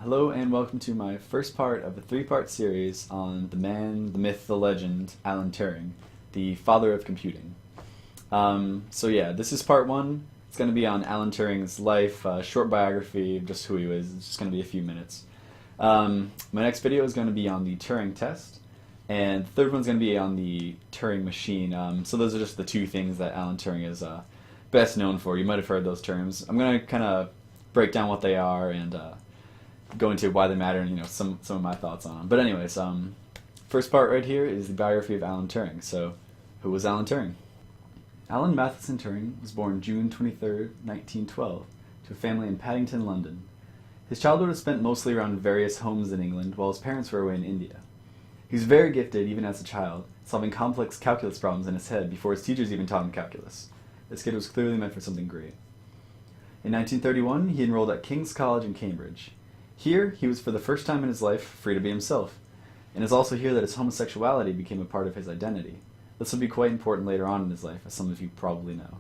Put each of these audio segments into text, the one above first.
Hello and welcome to my first part of a three-part series on the man, the myth, the legend, Alan Turing, the father of computing. This is part one. It's going to be on Alan Turing's life, short biography of just who he was. It's just going to be a few minutes. My next video is going to be on the Turing Test, and the third one's going to be on the Turing Machine. So those are just the two things that Alan Turing is best known for. You might have heard those terms. I'm going to kind of break down what they are and go into why they matter and some of my thoughts on them. But anyways, first part right here is the biography of Alan Turing. So, who was Alan Turing? Alan Matheson Turing was born June 23rd, 1912, to a family in Paddington, London. His childhood was spent mostly around various homes in England while his parents were away in India. He was very gifted even as a child, solving complex calculus problems in his head before his teachers even taught him calculus. This kid was clearly meant for something great. In 1931, he enrolled at King's College in Cambridge. Here, he was for the first time in his life free to be himself, and it's also here that his homosexuality became a part of his identity. This would be quite important later on in his life, as some of you probably know.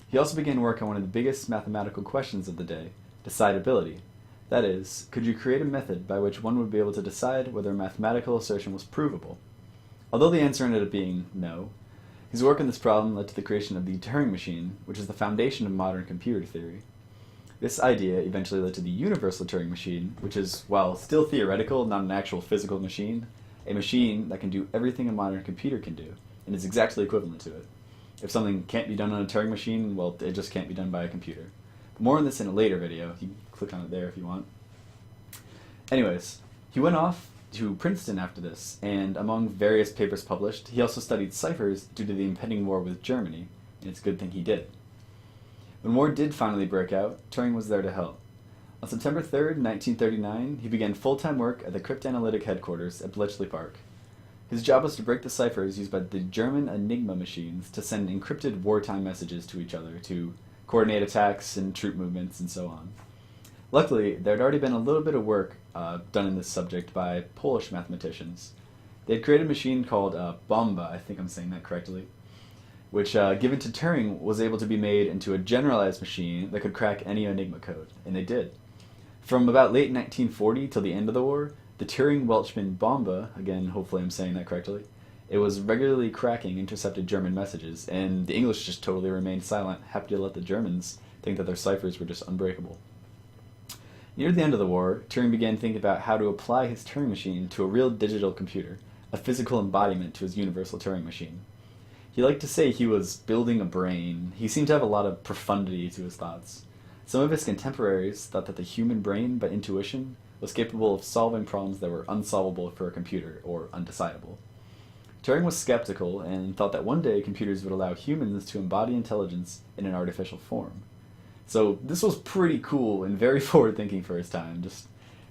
He also began work on one of the biggest mathematical questions of the day, decidability. That is, could you create a method by which one would be able to decide whether a mathematical assertion was provable? Although the answer ended up being no, his work on this problem led to the creation of the Turing Machine, which is the foundation of modern computer theory. This idea eventually led to the universal Turing machine, which is, while still theoretical, not an actual physical machine, a machine that can do everything a modern computer can do, and is exactly equivalent to it. If something can't be done on a Turing machine, well, it just can't be done by a computer. But more on this in a later video. You can click on it there if you want. Anyways, he went off to Princeton after this, and among various papers published, he also studied ciphers due to the impending war with Germany, and it's a good thing he did. When war did finally break out, Turing was there to help. On September 3rd, 1939, he began full-time work at the cryptanalytic headquarters at Bletchley Park. His job was to break the ciphers used by the German Enigma machines to send encrypted wartime messages to each other to coordinate attacks and troop movements and so on. Luckily, there had already been a little bit of work done in this subject by Polish mathematicians. They had created a machine called Bomba, I think I'm saying that correctly, which, given to Turing, was able to be made into a generalized machine that could crack any Enigma code, and they did. From about late 1940 till the end of the war, the Turing-Welchman Bomba, again, hopefully I'm saying that correctly, it was regularly cracking intercepted German messages, and the English just totally remained silent, happy to let the Germans think that their ciphers were just unbreakable. Near the end of the war, Turing began thinking about how to apply his Turing machine to a real digital computer, a physical embodiment to his universal Turing machine. He liked to say he was building a brain. He seemed to have a lot of profundity to his thoughts. Some of his contemporaries thought that the human brain, by intuition, was capable of solving problems that were unsolvable for a computer, or undecidable. Turing was skeptical and thought that one day computers would allow humans to embody intelligence in an artificial form. So this was pretty cool and very forward-thinking for his time. Just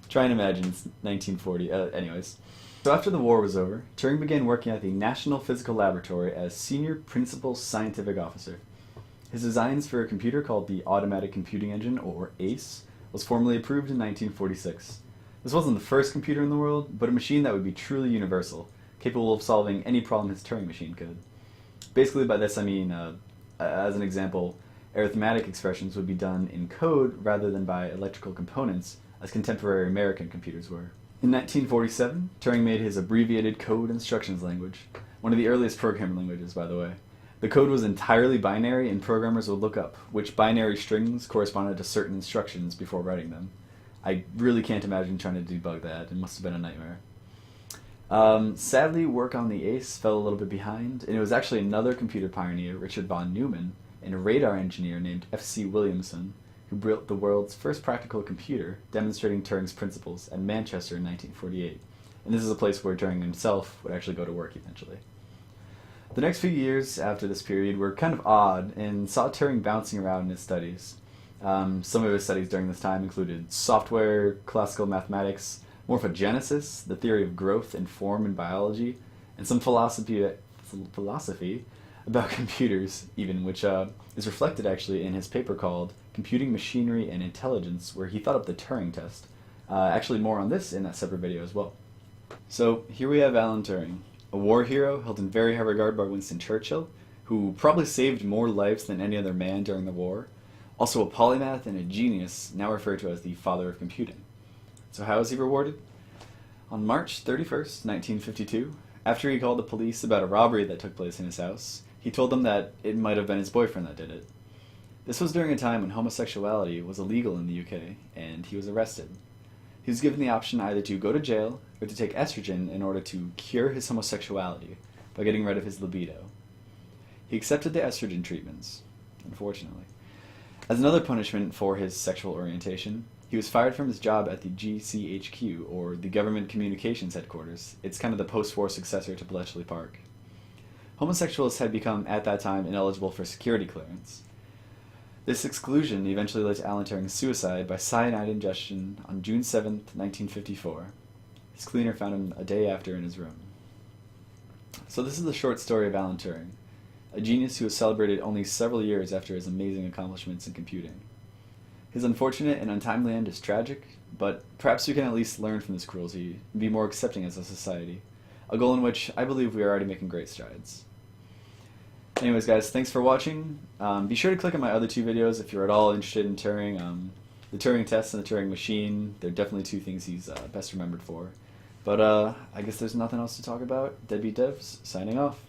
try and imagine it's 1940. Anyways. So after the war was over, Turing began working at the National Physical Laboratory as Senior Principal Scientific Officer. His designs for a computer called the Automatic Computing Engine, or ACE, was formally approved in 1946. This wasn't the first computer in the world, but a machine that would be truly universal, capable of solving any problem his Turing machine could. Basically by this I mean, as an example, arithmetic expressions would be done in code rather than by electrical components, as contemporary American computers were. In 1947, Turing made his abbreviated code instructions language, one of the earliest programming languages, by the way. The code was entirely binary, and programmers would look up which binary strings corresponded to certain instructions before writing them. I really can't imagine trying to debug that. It must have been a nightmare. Sadly, work on the ACE fell a little bit behind, and it was actually another computer pioneer, Richard von Neumann, and a radar engineer named F.C. Williamson, who built the world's first practical computer, demonstrating Turing's principles at Manchester in 1948. And this is a place where Turing himself would actually go to work eventually. The next few years after this period were kind of odd and saw Turing bouncing around in his studies. Some of his studies during this time included software, classical mathematics, morphogenesis, the theory of growth and form in biology, and some philosophy about computers, even, which is reflected actually in his paper called Computing Machinery and Intelligence, where he thought up the Turing Test. Actually more on this in that separate video as well. So here we have Alan Turing, a war hero held in very high regard by Winston Churchill, who probably saved more lives than any other man during the war, also a polymath and a genius, now referred to as the father of computing. So how was he rewarded? On March 31st, 1952, after he called the police about a robbery that took place in his house, he told them that it might have been his boyfriend that did it. This was during a time when homosexuality was illegal in the UK, and he was arrested. He was given the option either to go to jail or to take estrogen in order to cure his homosexuality by getting rid of his libido. He accepted the estrogen treatments, unfortunately. As another punishment for his sexual orientation, he was fired from his job at the GCHQ, or the Government Communications Headquarters. It's kind of the post-war successor to Bletchley Park. Homosexuals had become, at that time, ineligible for security clearance. This exclusion eventually led to Alan Turing's suicide by cyanide ingestion on June 7, 1954. His cleaner found him a day after in his room. So this is the short story of Alan Turing, a genius who was celebrated only several years after his amazing accomplishments in computing. His unfortunate and untimely end is tragic, but perhaps we can at least learn from this cruelty and be more accepting as a society, a goal in which I believe we are already making great strides. Anyways, guys, thanks for watching. Be sure to click on my other two videos if you're at all interested in Turing. The Turing Test and the Turing Machine, they're definitely two things he's best remembered for. But I guess there's nothing else to talk about. Deadbeat Devs, signing off.